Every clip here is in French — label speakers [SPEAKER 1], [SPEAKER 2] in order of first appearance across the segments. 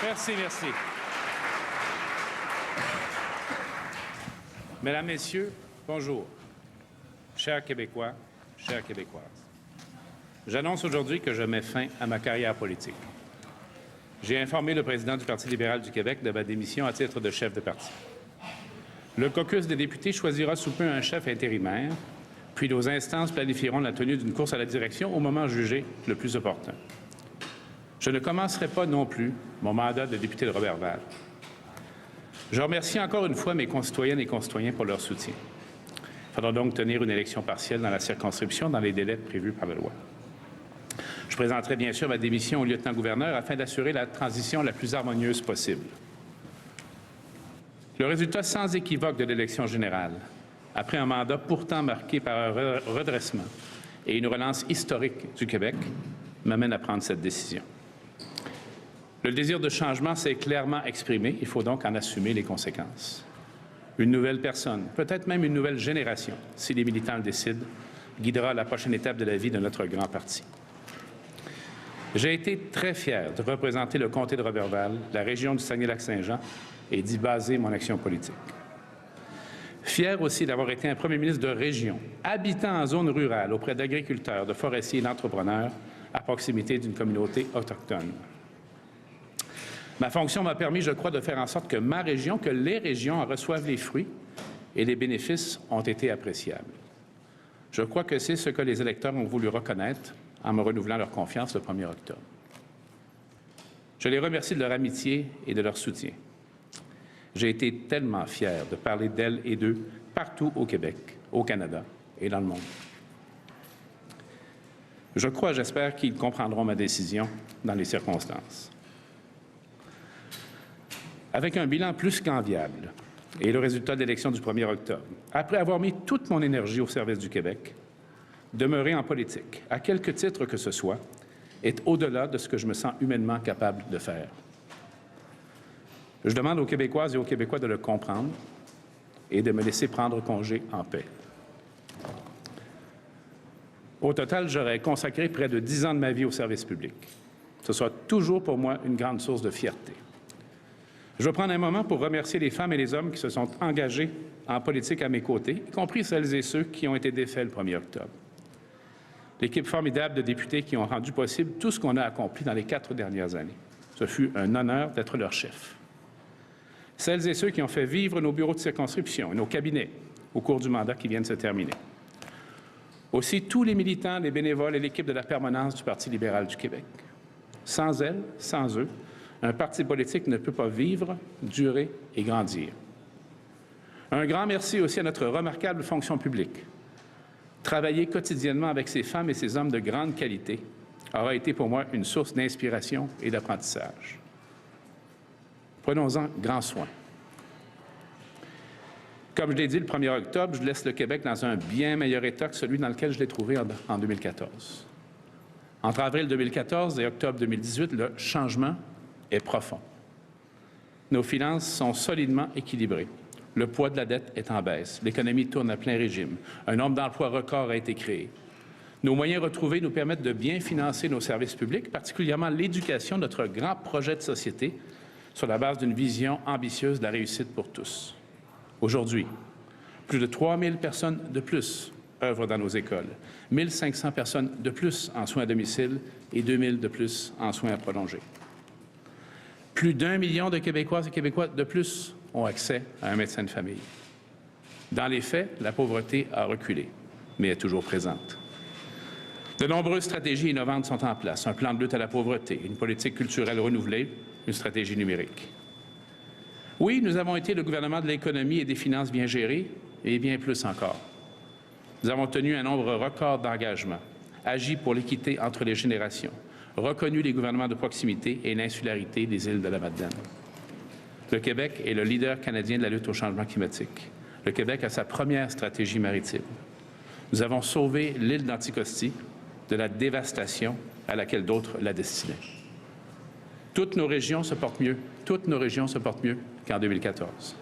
[SPEAKER 1] Merci, merci. Mesdames, Messieurs, bonjour. Chers Québécois, chères Québécoises. J'annonce aujourd'hui que je mets fin à ma carrière politique. J'ai informé le président du Parti libéral du Québec de ma démission à titre de chef de parti. Le caucus des députés choisira sous peu un chef intérimaire, puis nos instances planifieront la tenue d'une course à la direction au moment jugé le plus opportun. Je ne commencerai pas non plus mon mandat de député de Roberval. Je remercie encore une fois mes concitoyennes et concitoyens pour leur soutien. Il faudra donc tenir une élection partielle dans la circonscription dans les délais prévus par la loi. Je présenterai bien sûr ma démission au lieutenant-gouverneur afin d'assurer la transition la plus harmonieuse possible. Le résultat sans équivoque de l'élection générale, après un mandat pourtant marqué par un redressement et une relance historique du Québec, m'amène à prendre cette décision. Le désir de changement s'est clairement exprimé. Il faut donc en assumer les conséquences. Une nouvelle personne, peut-être même une nouvelle génération, si les militants le décident, guidera la prochaine étape de la vie de notre grand parti. J'ai été très fier de représenter le comté de Roberval, la région du Saguenay-Lac-Saint-Jean, et d'y baser mon action politique. Fier aussi d'avoir été un premier ministre de région, habitant en zone rurale auprès d'agriculteurs, de forestiers et d'entrepreneurs à proximité d'une communauté autochtone. Ma fonction m'a permis, je crois, de faire en sorte que ma région, que les régions en reçoivent les fruits et les bénéfices ont été appréciables. Je crois que c'est ce que les électeurs ont voulu reconnaître en me renouvelant leur confiance le 1er octobre. Je les remercie de leur amitié et de leur soutien. J'ai été tellement fier de parler d'elles et d'eux partout au Québec, au Canada et dans le monde. Je crois, j'espère qu'ils comprendront ma décision dans les circonstances. Avec un bilan plus qu'enviable et le résultat de l'élection du 1er octobre, après avoir mis toute mon énergie au service du Québec, demeurer en politique, à quelque titre que ce soit, est au-delà de ce que je me sens humainement capable de faire. Je demande aux Québécoises et aux Québécois de le comprendre et de me laisser prendre congé en paix. Au total, j'aurais consacré près de 10 ans de ma vie au service public. Ce sera toujours pour moi une grande source de fierté. Je veux prendre un moment pour remercier les femmes et les hommes qui se sont engagés en politique à mes côtés, y compris celles et ceux qui ont été défaits le 1er octobre. L'équipe formidable de députés qui ont rendu possible tout ce qu'on a accompli dans les 4 dernières années. Ce fut un honneur d'être leur chef. Celles et ceux qui ont fait vivre nos bureaux de circonscription et nos cabinets au cours du mandat qui vient de se terminer. Aussi tous les militants, les bénévoles et l'équipe de la permanence du Parti libéral du Québec. Sans elles, sans eux, un parti politique ne peut pas vivre, durer et grandir. Un grand merci aussi à notre remarquable fonction publique. Travailler quotidiennement avec ces femmes et ces hommes de grande qualité aura été pour moi une source d'inspiration et d'apprentissage. Prenons-en grand soin. Comme je l'ai dit le 1er octobre, je laisse le Québec dans un bien meilleur état que celui dans lequel je l'ai trouvé en 2014. Entre avril 2014 et octobre 2018, le changement est profond. Nos finances sont solidement équilibrées. Le poids de la dette est en baisse. L'économie tourne à plein régime. Un nombre d'emplois record a été créé. Nos moyens retrouvés nous permettent de bien financer nos services publics, particulièrement l'éducation, notre grand projet de société, sur la base d'une vision ambitieuse de la réussite pour tous. Aujourd'hui, plus de 3000 personnes de plus œuvrent dans nos écoles, 1500 personnes de plus en soins à domicile et 2000 de plus en soins prolongés. Plus d'1 million de Québécoises et Québécois de plus ont accès à un médecin de famille. Dans les faits, la pauvreté a reculé, mais est toujours présente. De nombreuses stratégies innovantes sont en place. Un plan de lutte à la pauvreté, une politique culturelle renouvelée, une stratégie numérique. Oui, nous avons été le gouvernement de l'économie et des finances bien gérées, et bien plus encore. Nous avons tenu un nombre record d'engagements, agi pour l'équité entre les générations, reconnu les gouvernements de proximité et l'insularité des îles de la Madeleine. Le Québec est le leader canadien de la lutte au changement climatique. Le Québec a sa première stratégie maritime. Nous avons sauvé l'île d'Anticosti de la dévastation à laquelle d'autres la destinaient. Toutes nos régions se portent mieux qu'en 2014.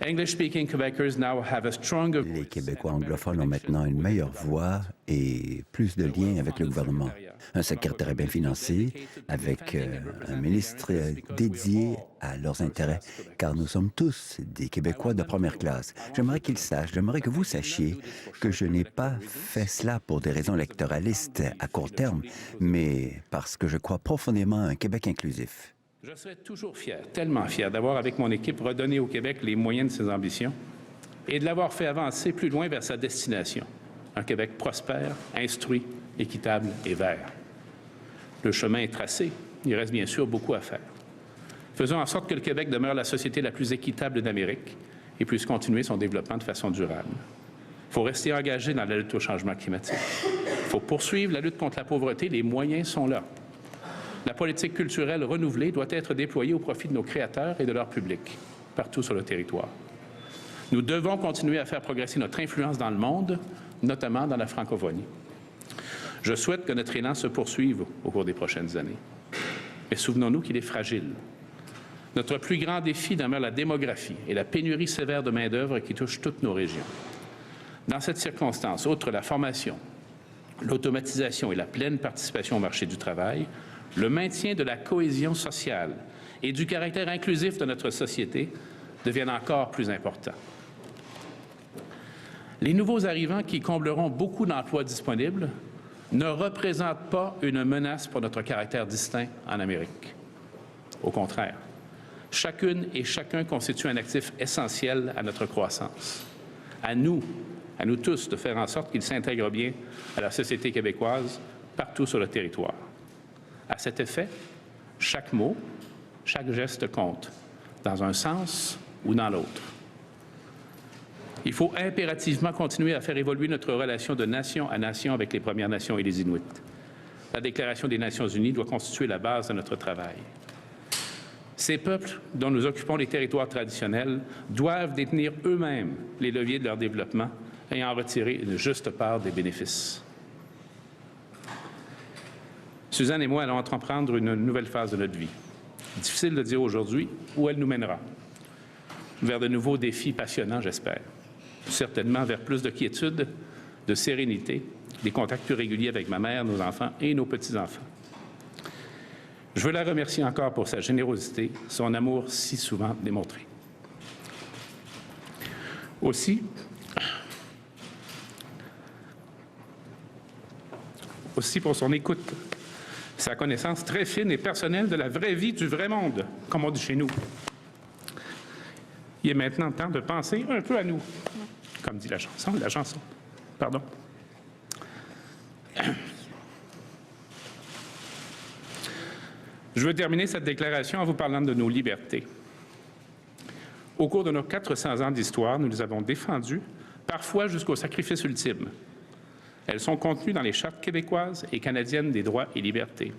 [SPEAKER 1] English-speaking Quebecers now have a stronger
[SPEAKER 2] Les Québécois anglophones ont maintenant une meilleure voix et plus de liens avec le gouvernement. Un secrétaire bien financé, avec un ministre dédié à leurs intérêts, car nous sommes tous des Québécois de première classe. J'aimerais qu'ils sachent, j'aimerais que vous sachiez que je n'ai pas fait cela pour des raisons électoralistes à court terme, mais parce que je crois profondément à un Québec inclusif.
[SPEAKER 1] Je serai toujours fier, tellement fier, d'avoir, avec mon équipe, redonné au Québec les moyens de ses ambitions et de l'avoir fait avancer plus loin vers sa destination. Un Québec prospère, instruit, équitable et vert. Le chemin est tracé. Il reste bien sûr beaucoup à faire. Faisons en sorte que le Québec demeure la société la plus équitable d'Amérique et puisse continuer son développement de façon durable. Il faut rester engagé dans la lutte au changement climatique. Il faut poursuivre la lutte contre la pauvreté. Les moyens sont là. La politique culturelle renouvelée doit être déployée au profit de nos créateurs et de leur public, partout sur le territoire. Nous devons continuer à faire progresser notre influence dans le monde, notamment dans la francophonie. Je souhaite que notre élan se poursuive au cours des prochaines années. Mais souvenons-nous qu'il est fragile. Notre plus grand défi demeure la démographie et la pénurie sévère de main-d'œuvre qui touche toutes nos régions. Dans cette circonstance, outre la formation, l'automatisation et la pleine participation au marché du travail, le maintien de la cohésion sociale et du caractère inclusif de notre société deviennent encore plus importants. Les nouveaux arrivants qui combleront beaucoup d'emplois disponibles ne représentent pas une menace pour notre caractère distinct en Amérique. Au contraire, chacune et chacun constitue un actif essentiel à notre croissance. À nous tous, de faire en sorte qu'ils s'intègrent bien à la société québécoise partout sur le territoire. À cet effet, chaque mot, chaque geste compte, dans un sens ou dans l'autre. Il faut impérativement continuer à faire évoluer notre relation de nation à nation avec les Premières Nations et les Inuits. La Déclaration des Nations unies doit constituer la base de notre travail. Ces peuples, dont nous occupons les territoires traditionnels, doivent détenir eux-mêmes les leviers de leur développement et en retirer une juste part des bénéfices. Suzanne et moi allons entreprendre une nouvelle phase de notre vie. Difficile de dire aujourd'hui où elle nous mènera. Vers de nouveaux défis passionnants, j'espère. Certainement vers plus de quiétude, de sérénité, des contacts plus réguliers avec ma mère, nos enfants et nos petits-enfants. Je veux la remercier encore pour sa générosité, son amour si souvent démontré. Aussi pour son écoute, sa connaissance très fine et personnelle de la vraie vie du vrai monde, comme on dit chez nous. Il est maintenant temps de penser un peu à nous, comme dit la chanson. Pardon. Je veux terminer cette déclaration en vous parlant de nos libertés. Au cours de nos 400 ans d'histoire, nous les avons défendues, parfois jusqu'au sacrifice ultime. Elles sont contenues dans les chartes québécoises et canadiennes des droits et libertés.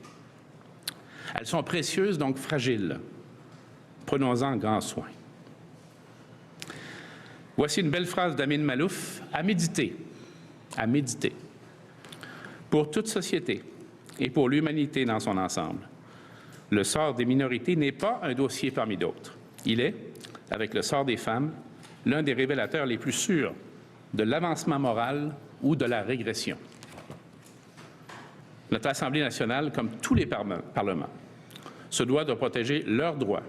[SPEAKER 1] Elles sont précieuses, donc fragiles. Prenons-en grand soin. Voici une belle phrase d'Amin Malouf, à méditer. À méditer. Pour toute société et pour l'humanité dans son ensemble, le sort des minorités n'est pas un dossier parmi d'autres. Il est, avec le sort des femmes, l'un des révélateurs les plus sûrs de l'avancement moral ou de la régression. Notre Assemblée nationale, comme tous les parlements, se doit de protéger leurs droits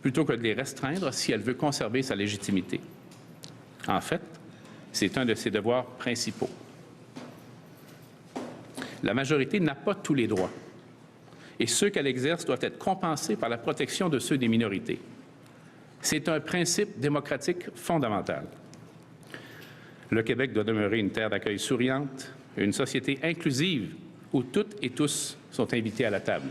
[SPEAKER 1] plutôt que de les restreindre si elle veut conserver sa légitimité. En fait, c'est un de ses devoirs principaux. La majorité n'a pas tous les droits et ceux qu'elle exerce doivent être compensés par la protection de ceux des minorités. C'est un principe démocratique fondamental. Le Québec doit demeurer une terre d'accueil souriante, une société inclusive où toutes et tous sont invités à la table.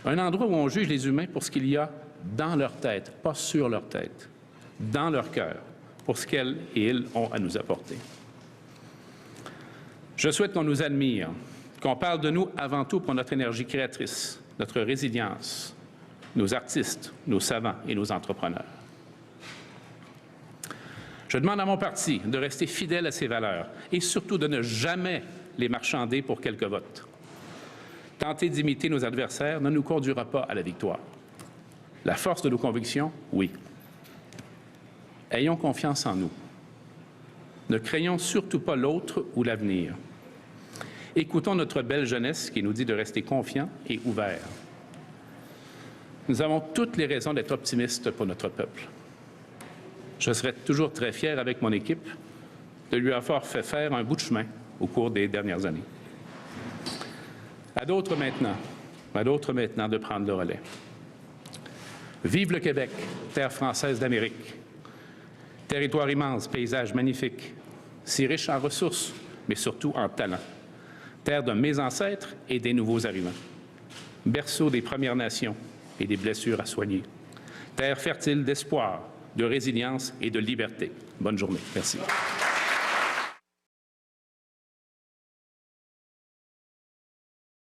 [SPEAKER 1] Un endroit où on juge les humains pour ce qu'il y a dans leur tête, pas sur leur tête, dans leur cœur, pour ce qu'elles et ils ont à nous apporter. Je souhaite qu'on nous admire, qu'on parle de nous avant tout pour notre énergie créatrice, notre résilience, nos artistes, nos savants et nos entrepreneurs. Je demande à mon parti de rester fidèle à ses valeurs et surtout de ne jamais les marchander pour quelques votes. Tenter d'imiter nos adversaires ne nous conduira pas à la victoire. La force de nos convictions, oui. Ayons confiance en nous. Ne craignons surtout pas l'autre ou l'avenir. Écoutons notre belle jeunesse qui nous dit de rester confiants et ouverts. Nous avons toutes les raisons d'être optimistes pour notre peuple. Je serai toujours très fier avec mon équipe de lui avoir fait faire un bout de chemin au cours des dernières années. À d'autres maintenant de prendre le relais. Vive le Québec, terre française d'Amérique. Territoire immense, paysage magnifique, si riche en ressources, mais surtout en talent. Terre de mes ancêtres et des nouveaux arrivants. Berceau des Premières Nations et des blessures à soigner. Terre fertile d'espoir, de résilience et de liberté. Bonne journée. Merci.